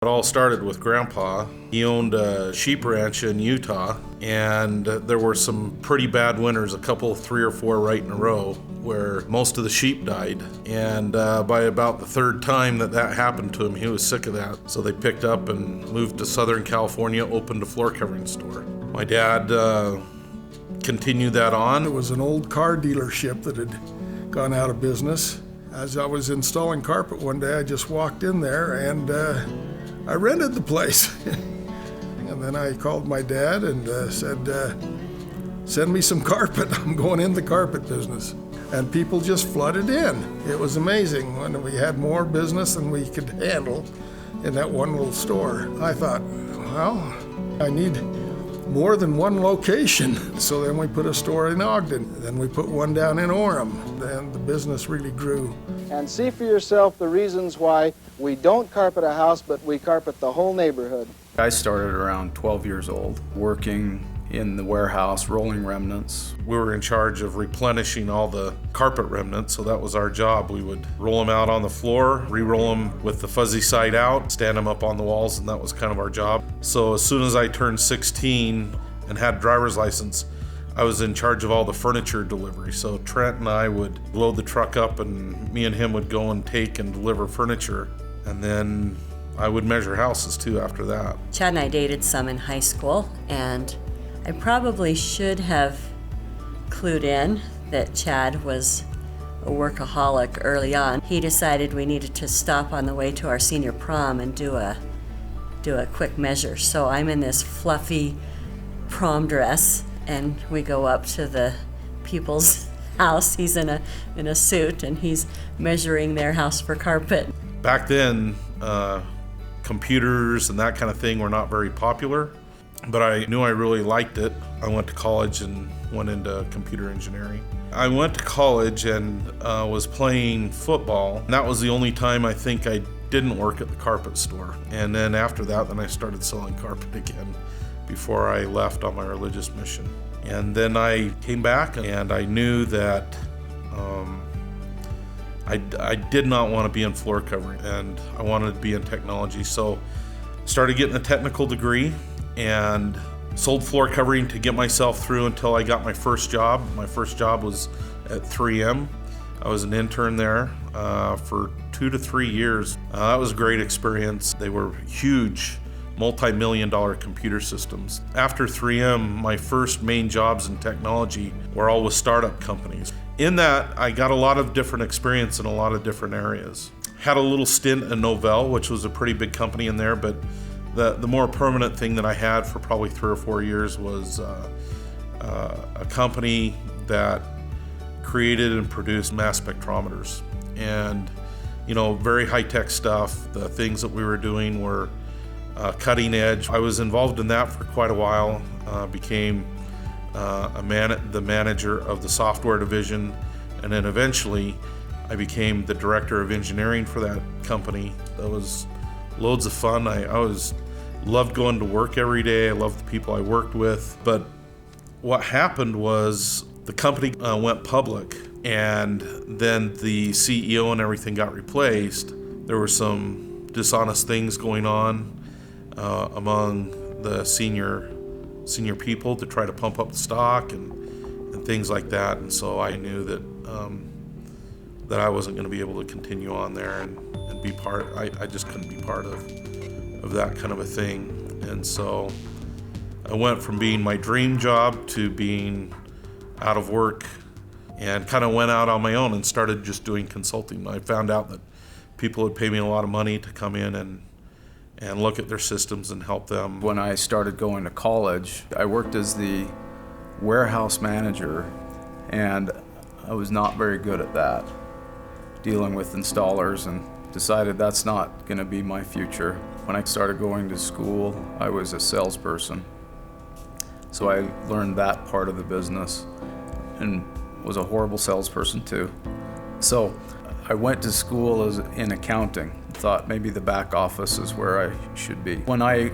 It all started with Grandpa. He owned a sheep ranch in Utah, and there were some pretty bad winters, a couple, 3 or 4 right in a row, where most of the sheep died. And by about the third time that happened to him, he was sick of that. So they picked up and moved to Southern California, opened a floor covering store. My dad continued that on. It was an old car dealership that had gone out of business. As I was installing carpet one day, I just walked in there and I rented the place. And then I called my dad and said, send me some carpet. I'm going in the carpet business. And people just flooded in. It was amazing when we had more business than we could handle in that one little store. I thought, well, I need more than one location. So then we put a store in Ogden. Then we put one down in Orem. And the business really grew. And see for yourself the reasons why we don't carpet a house, but we carpet the whole neighborhood. I started around 12 years old, working in the warehouse, rolling remnants. We were in charge of replenishing all the carpet remnants, so that was our job. We would roll them out on the floor, re-roll them with the fuzzy side out, stand them up on the walls, and that was kind of our job. So as soon as I turned 16 and had a driver's license, I was in charge of all the furniture delivery. So Trent and I would load the truck up, and me and him would go and take and deliver furniture. And then I would measure houses too after that. Chad and I dated some in high school, and I probably should have clued in that Chad was a workaholic early on. He decided we needed to stop on the way to our senior prom and do a quick measure. So I'm in this fluffy prom dress, and we go up to the people's house. He's in a suit, and he's measuring their house for carpet. Back then, computers and that kind of thing were not very popular, but I knew I really liked it. I went to college and went into computer engineering. I went to college and was playing football. And that was the only time I think I didn't work at the carpet store. And then after that, then I started selling carpet again before I left on my religious mission. And then I came back, and I knew that I did not want to be in floor covering, and I wanted to be in technology. So I started getting a technical degree and sold floor covering to get myself through until I got my first job. My first job was at 3M. I was an intern there for 2 to 3 years. That was a great experience. They were huge, multi-million-dollar computer systems. After 3M, my first main jobs in technology were all with startup companies. In that, I got a lot of different experience in a lot of different areas. Had a little stint at Novell, which was a pretty big company in there, but the more permanent thing that I had for probably 3 or 4 years was a company that created and produced mass spectrometers. And, very high-tech stuff. The things that we were doing were cutting edge. I was involved in that for quite a while, became the manager of the software division, and then eventually I became the director of engineering for that company. That was loads of fun. I loved going to work every day. I loved the people I worked with. But what happened was the company went public, and then the CEO and everything got replaced. There were some dishonest things going on among the senior people to try to pump up the stock and things like that. And so I knew that that I wasn't going to be able to continue on there and be part. I just couldn't be part of that kind of a thing. And so I went from being my dream job to being out of work, and kind of went out on my own and started just doing consulting. I found out that people would pay me a lot of money to come in and look at their systems and help them. When I started going to college, I worked as the warehouse manager, and I was not very good at that, dealing with installers, and decided that's not going to be my future. When I started going to school, I was a salesperson. So I learned that part of the business and was a horrible salesperson too. So I went to school in accounting. Thought maybe the back office is where I should be. When I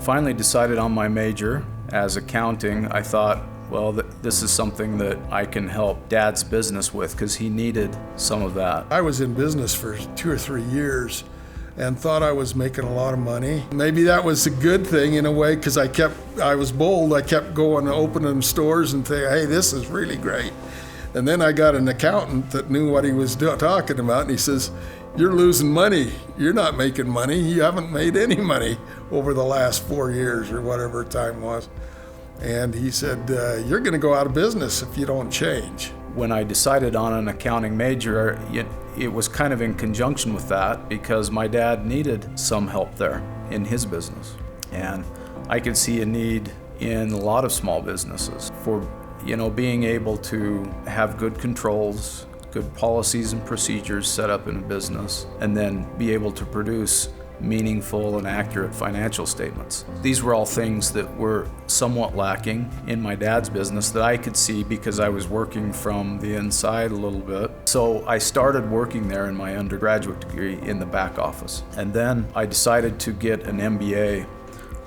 finally decided on my major as accounting, I thought, well, this is something that I can help Dad's business with, because he needed some of that. I was in business for 2 or 3 years and thought I was making a lot of money. Maybe that was a good thing in a way, because I was bold. I kept going, opening stores and thinking, hey, this is really great. And then I got an accountant that knew what he was talking about, and he says, you're losing money. You're not making money. You haven't made any money over the last 4 years or whatever time was. And he said, you're going to go out of business if you don't change. When I decided on an accounting major, it was kind of in conjunction with that, because my dad needed some help there in his business. And I could see a need in a lot of small businesses for, being able to have good controls, good policies and procedures set up in a business, and then be able to produce meaningful and accurate financial statements. These were all things that were somewhat lacking in my dad's business that I could see because I was working from the inside a little bit. So I started working there in my undergraduate degree in the back office. And then I decided to get an MBA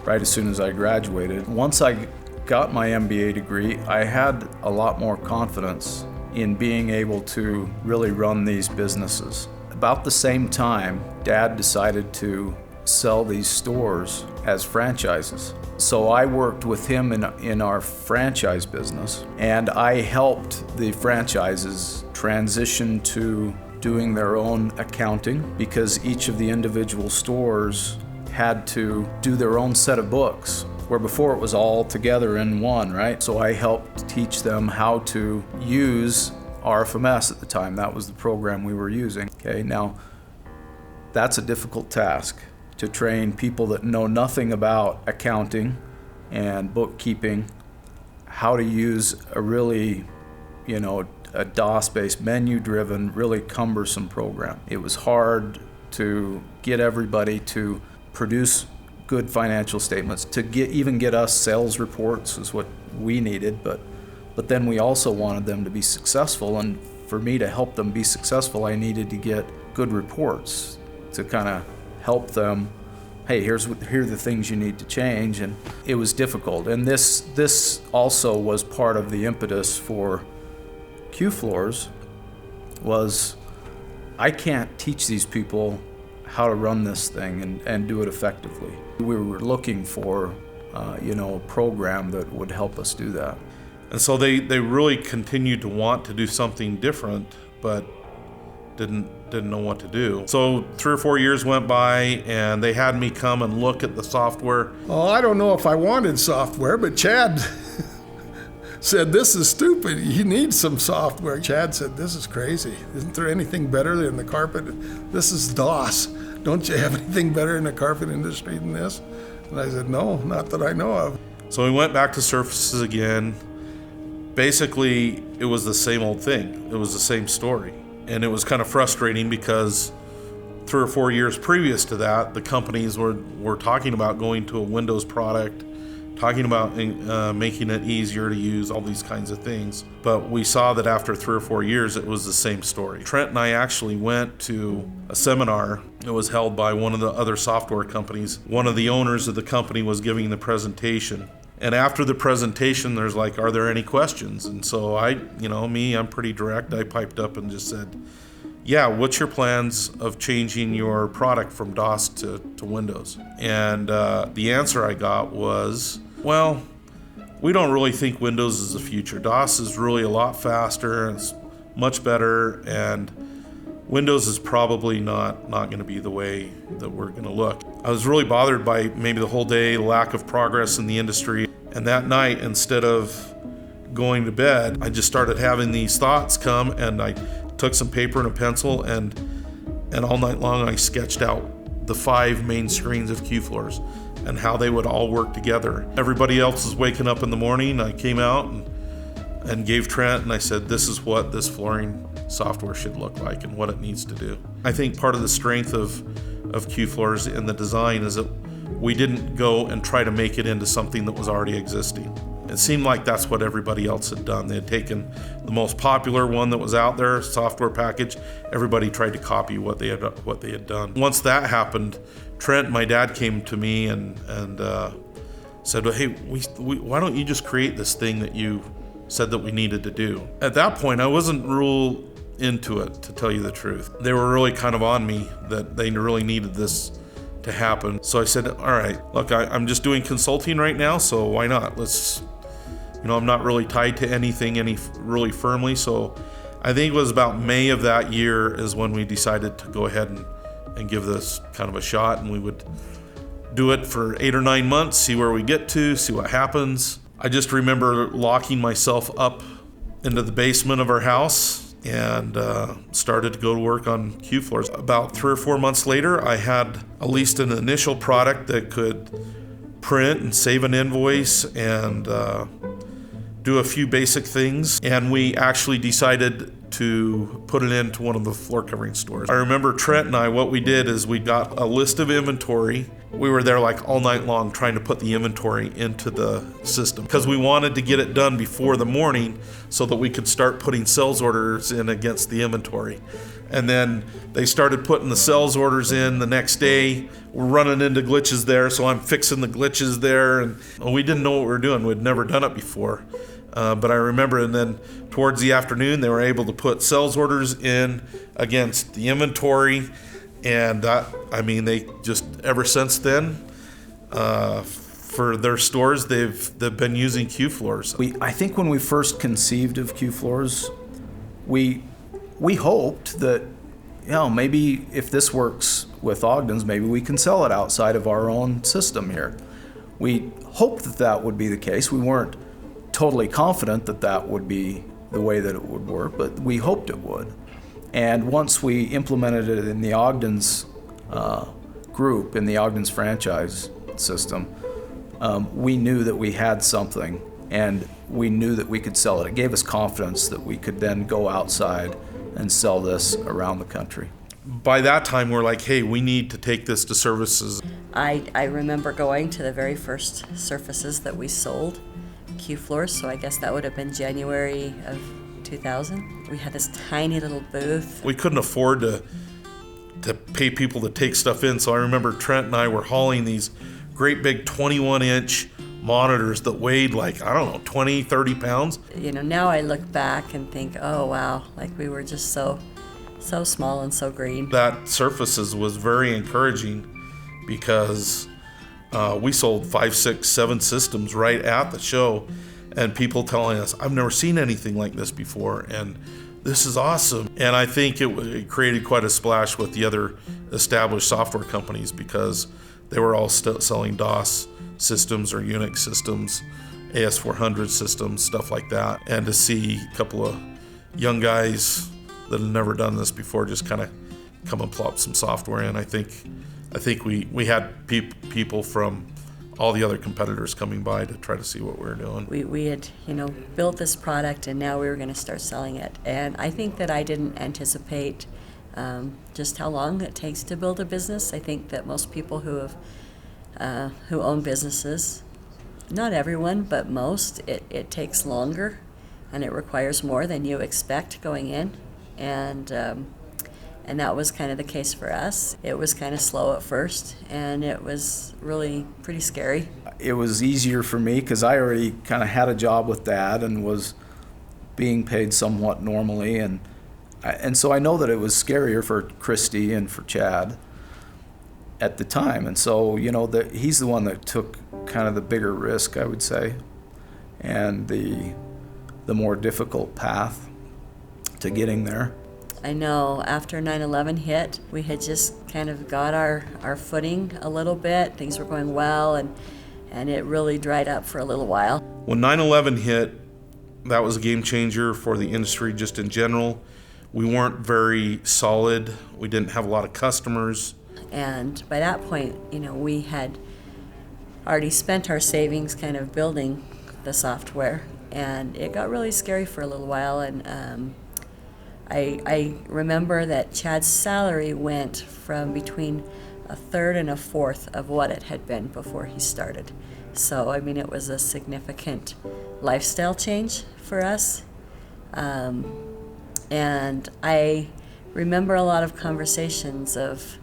right as soon as I graduated. Once I got my MBA degree, I had a lot more confidence in being able to really run these businesses. About the same time, Dad decided to sell these stores as franchises. So I worked with him in our franchise business, and I helped the franchises transition to doing their own accounting, because each of the individual stores had to do their own set of books, where before it was all together in one, right? So I helped teach them how to use RFMS at the time. That was the program we were using. Okay, now that's a difficult task, to train people that know nothing about accounting and bookkeeping how to use a really, a DOS-based, menu-driven, really cumbersome program. It was hard to get everybody to produce good financial statements, to get us sales reports is what we needed, but then we also wanted them to be successful, and for me to help them be successful, I needed to get good reports to kind of help them. Hey, here are the things you need to change, and it was difficult. And this also was part of the impetus for QFloors. Was I can't teach these people how to run this thing and do it effectively. We were looking for a program that would help us do that. And so they really continued to want to do something different, but didn't know what to do. So 3 or 4 years went by, and they had me come and look at the software. Oh, I don't know if I wanted software, but Chad said, this is stupid. You need some software. Chad said, this is crazy. Isn't there anything better than the carpet? This is DOS. Don't you have anything better in the carpet industry than this? And I said, no, not that I know of. So we went back to surfaces again. Basically, it was the same old thing. It was the same story. And it was kind of frustrating because 3 or 4 years previous to that, the companies were talking about going to a Windows product, talking about making it easier to use, all these kinds of things. But we saw that after 3 or 4 years, it was the same story. Trent and I actually went to a seminar. It was held by one of the other software companies. One of the owners of the company was giving the presentation. And after the presentation, there's like, are there any questions? And so I'm pretty direct. I piped up and just said, yeah, what's your plans of changing your product from DOS to Windows? And the answer I got was, well, we don't really think Windows is the future. DOS is really a lot faster, and it's much better, and Windows is probably not going to be the way that we're going to look. I was really bothered by maybe the whole day, lack of progress in the industry. And that night, instead of going to bed, I just started having these thoughts come, and I took some paper and a pencil, and all night long I sketched out the 5 main screens of QFloors and how they would all work together. Everybody else was waking up in the morning. I came out and gave Trent, and I said, this is what this flooring software should look like and what it needs to do. I think part of the strength of QFloors in the design is that we didn't go and try to make it into something that was already existing. It seemed like that's what everybody else had done. They had taken the most popular one that was out there, software package. Everybody tried to copy what they had done. Once that happened, Trent, my dad, came to me and said, hey, why don't you just create this thing that you said that we needed to do? At that point, I wasn't real into it, to tell you the truth. They were really kind of on me that they really needed this to happen. So I said, all right, look, I'm just doing consulting right now, so why not? I'm not really tied to anything really firmly. So I think it was about May of that year is when we decided to go ahead and give this kind of a shot, and we would do it for 8 or 9 months, see where we get to, see what happens. I just remember locking myself up into the basement of our house and started to go to work on QFloors. About 3 or 4 months later, I had at least an initial product that could print and save an invoice and do a few basic things, and we actually decided to put it into one of the floor covering stores. I remember Trent and I, what we did is we got a list of inventory. We were there like all night long trying to put the inventory into the system because we wanted to get it done before the morning so that we could start putting sales orders in against the inventory. And then they started putting the sales orders in the next day. We're running into glitches there, so I'm fixing the glitches there. And we didn't know what we were doing. We'd never done it before. But I remember, and then towards the afternoon, they were able to put sales orders in against the inventory. And they just, ever since then, for their stores, they've been using QFloors. I think when we first conceived of QFloors, we hoped that, maybe if this works with Ogden's, maybe we can sell it outside of our own system here. We hoped that would be the case. We weren't totally confident that would be the way that it would work, but we hoped it would. And once we implemented it in the Ogden's group, in the Ogden's franchise system, we knew that we had something, and we knew that we could sell it. It gave us confidence that we could then go outside and sell this around the country. By that time, we're like, hey, we need to take this to services. I remember going to the very first surfaces that we sold, QFloors, so I guess that would have been January of 2000. We had this tiny little booth. We couldn't afford to pay people to take stuff in, so I remember Trent and I were hauling these great big 21-inch monitors that weighed 20, 30 pounds. Now I look back and think, oh wow, we were just so small and so green. That Surfaces was very encouraging because we sold 5, 6, 7 systems right at the show, and people telling us, I've never seen anything like this before, and this is awesome. And I think it created quite a splash with the other established software companies because they were all selling DOS systems or Unix systems, AS400 systems, stuff like that. And to see a couple of young guys that had never done this before just kind of come and plop some software in, I think we had people from all the other competitors coming by to try to see what we were doing. We had, built this product, and now we were going to start selling it. And I think that I didn't anticipate just how long it takes to build a business. I think that most people who own businesses, not everyone, but most, it takes longer, and it requires more than you expect going in. And that was kind of the case for us. It was kind of slow at first, and it was really pretty scary. It was easier for me because I already kind of had a job with Dad and was being paid somewhat normally, and so I know that it was scarier for Christy and for Chad at the time. And so, he's the one that took kind of the bigger risk, I would say, and the more difficult path to getting there. I know after 9/11 hit, we had just kind of got our footing a little bit. Things were going well, and it really dried up for a little while. When 9/11 hit, that was a game changer for the industry just in general. We weren't very solid. We didn't have a lot of customers. And by that point, we had already spent our savings kind of building the software, and it got really scary for a little while. And I remember that Chad's salary went from between a third and a fourth of what it had been before he started. So, it was a significant lifestyle change for us. And I remember a lot of conversations of,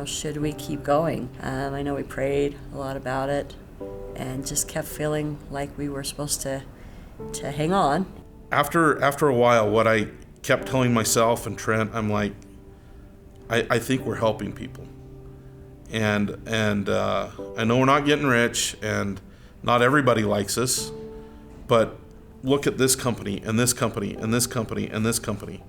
should we keep going? I know we prayed a lot about it and just kept feeling like we were supposed to hang on. After a while, what I kept telling myself and Trent, I'm like, I think we're helping people. And I know we're not getting rich and not everybody likes us, but look at this company and this company and this company and this company.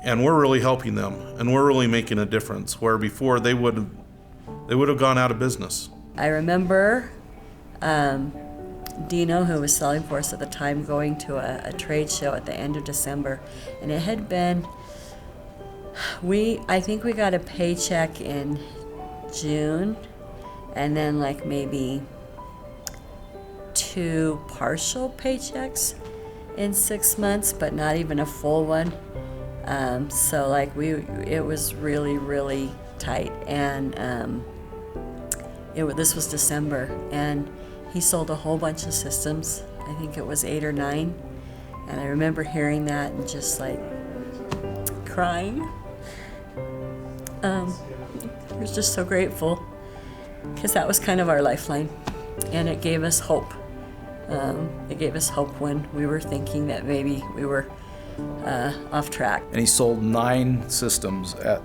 And we're really helping them and we're really making a difference where before they would have gone out of business. I remember Dino, who was selling for us at the time, going to a trade show at the end of December, and it had been, I think we got a paycheck in June, and then like maybe 2 partial paychecks in 6 months, but not even a full one. So like it was really, really tight, and this was December, and he sold a whole bunch of systems. I think it was 8 or 9, and I remember hearing that and just like crying. I was just so grateful because that was kind of our lifeline, and it gave us hope. It gave us hope when we were thinking that maybe we were off track. And he sold 9 systems at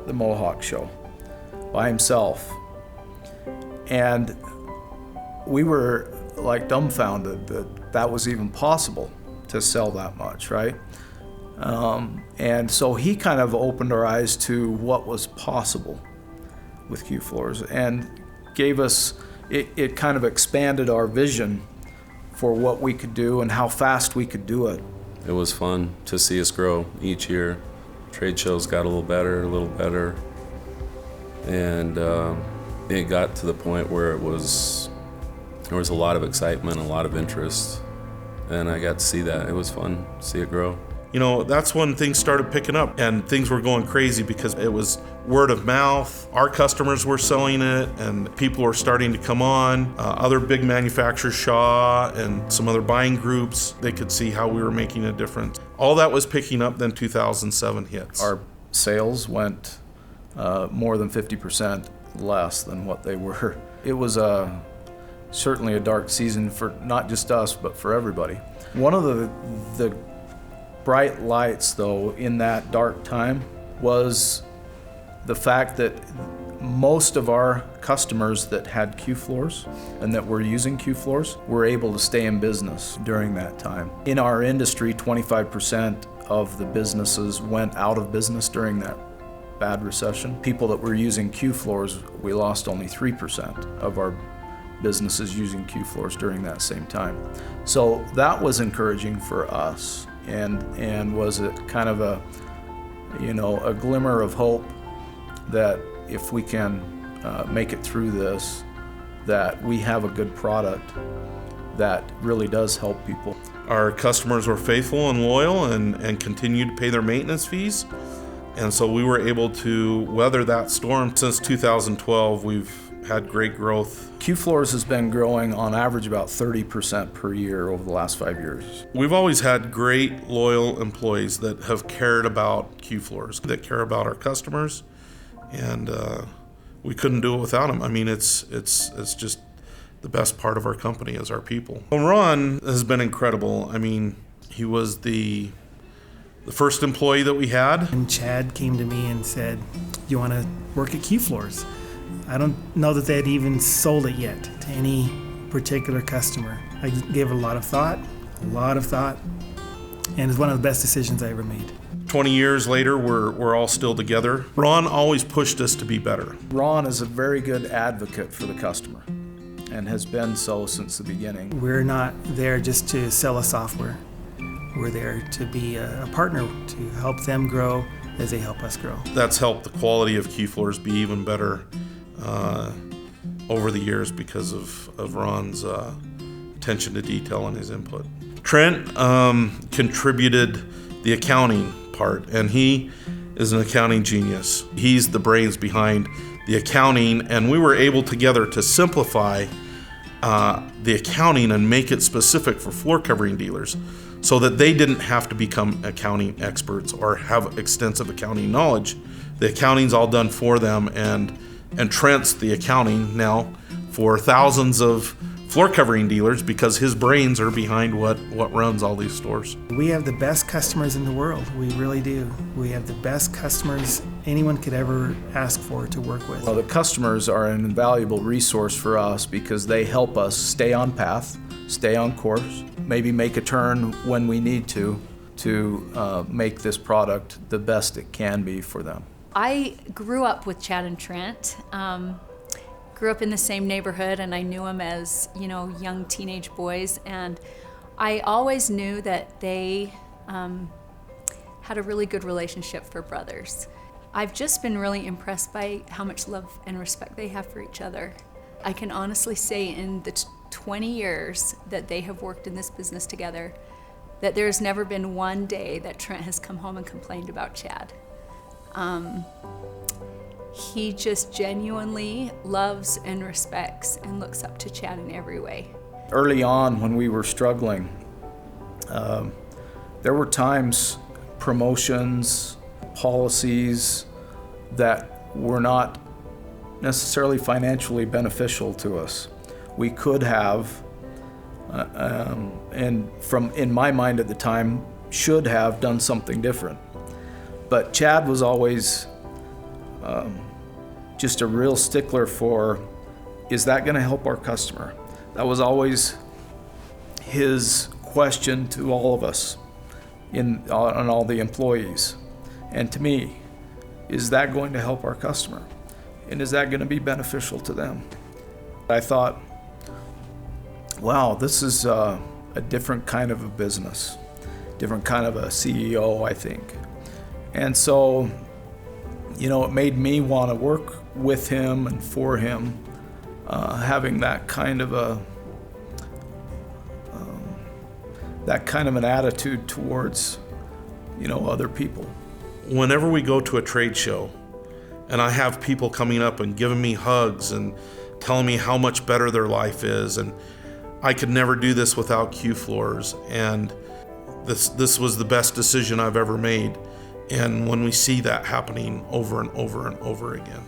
the Mohawk show by himself. And we were like dumbfounded that was even possible to sell that much, right? And so he kind of opened our eyes to what was possible with QFloors and gave us, it kind of expanded our vision for what we could do and how fast we could do it. It was fun to see us grow each year. Trade shows got a little better, and it got to the point where there was a lot of excitement, a lot of interest, and I got to see that. It was fun to see it grow. You know, that's when things started picking up and things were going crazy because it was word of mouth. Our customers were selling it and people were starting to come on. Other big manufacturers, Shaw and some other buying groups, they could see how we were making a difference. All that was picking up, then 2007 hits. Our sales went more than 50% less than what they were. It was certainly a dark season for not just us, but for everybody. One of the bright lights, though, in that dark time was the fact that most of our customers that had QFloors and that were using QFloors were able to stay in business during that time. In our industry, 25% of the businesses went out of business during that bad recession. People that were using QFloors, we lost only 3% of our businesses using QFloors during that same time. So that was encouraging for us. And was it kind of a glimmer of hope that if we can make it through this, that we have a good product that really does help people. Our customers were faithful and loyal and continued to pay their maintenance fees. And so we were able to weather that storm. Since 2012, we've had great growth. QFloors has been growing on average about 30% per year over the last 5 years. We've always had great, loyal employees that have cared about QFloors, that care about our customers, and we couldn't do it without them. I mean, it's just the best part of our company is our people. Well, Ron has been incredible. I mean, he was the first employee that we had. And Chad came to me and said, "You want to work at QFloors?" I don't know that they had even sold it yet to any particular customer. I gave it a lot of thought, and it's one of the best decisions I ever made. 20 years later, we're all still together. Ron always pushed us to be better. Ron is a very good advocate for the customer and has been so since the beginning. We're not there just to sell a software. We're there to be a partner to help them grow as they help us grow. That's helped the quality of QFloors be even better over the years because of Ron's attention to detail and his input. Trent contributed the accounting part, and he is an accounting genius. He's the brains behind the accounting, and we were able together to simplify the accounting and make it specific for floor covering dealers so that they didn't have to become accounting experts or have extensive accounting knowledge. The accounting's all done for them, and Trent's the accounting now for thousands of floor covering dealers because his brains are behind what runs all these stores. We have the best customers in the world. We really do. We have the best customers anyone could ever ask for to work with. Well, the customers are an invaluable resource for us because they help us stay on path, stay on course, maybe make a turn when we need to make this product the best it can be for them. I grew up with Chad and Trent. Grew up in the same neighborhood, and I knew them as, young teenage boys. And I always knew that they had a really good relationship for brothers. I've just been really impressed by how much love and respect they have for each other. I can honestly say in the 20 years that they have worked in this business together, that there's never been one day that Trent has come home and complained about Chad. He just genuinely loves and respects and looks up to Chad in every way. Early on when we were struggling, there were times, promotions, policies that were not necessarily financially beneficial to us. We could have, and in my mind at the time, should have done something different. But Chad was always just a real stickler for, is that going to help our customer? That was always his question to all of us, on all the employees. And to me, is that going to help our customer? And is that going to be beneficial to them? I thought, wow, this is a different kind of a business, different kind of a CEO, I think. And so, it made me want to work with him and for him, having that kind of an attitude towards, other people. Whenever we go to a trade show and I have people coming up and giving me hugs and telling me how much better their life is, and I could never do this without QFloors, and this was the best decision I've ever made. And when we see that happening over and over and over again,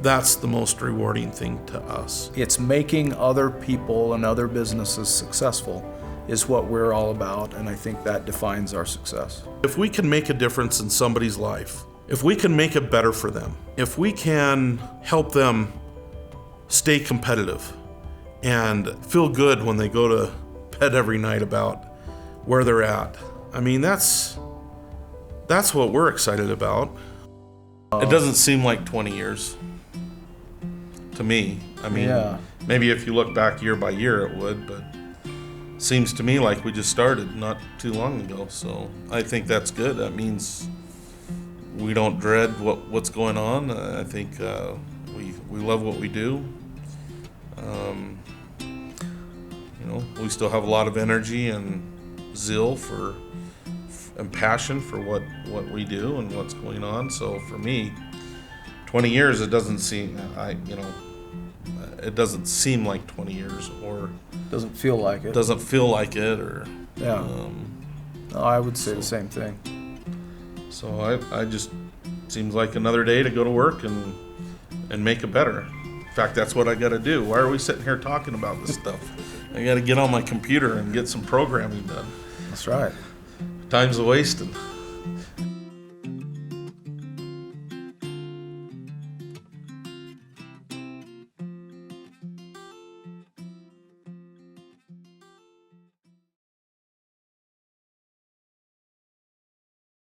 that's the most rewarding thing to us. It's making other people and other businesses successful is what we're all about, and I think that defines our success. If we can make a difference in somebody's life, if we can make it better for them, if we can help them stay competitive and feel good when they go to bed every night about where they're at, I mean, that's what we're excited about. It doesn't seem like 20 years to me. I mean, Yeah. Maybe if you look back year by year it would, but seems to me like we just started not too long ago. So I think that's good. That means we don't dread what's going on. I think we love what we do. We still have a lot of energy and zeal and passion for what we do and what's going on. So for me, 20 years, it doesn't seem like 20 years, or Doesn't feel like it. doesn't feel like it, or Yeah. No, I would say the same thing. so I just seems like another day to go to work and make it better. In fact, that's what I got to do. Why are we sitting here talking about this stuff? I got to get on my computer and get some programming done. That's right. Time's a wasting.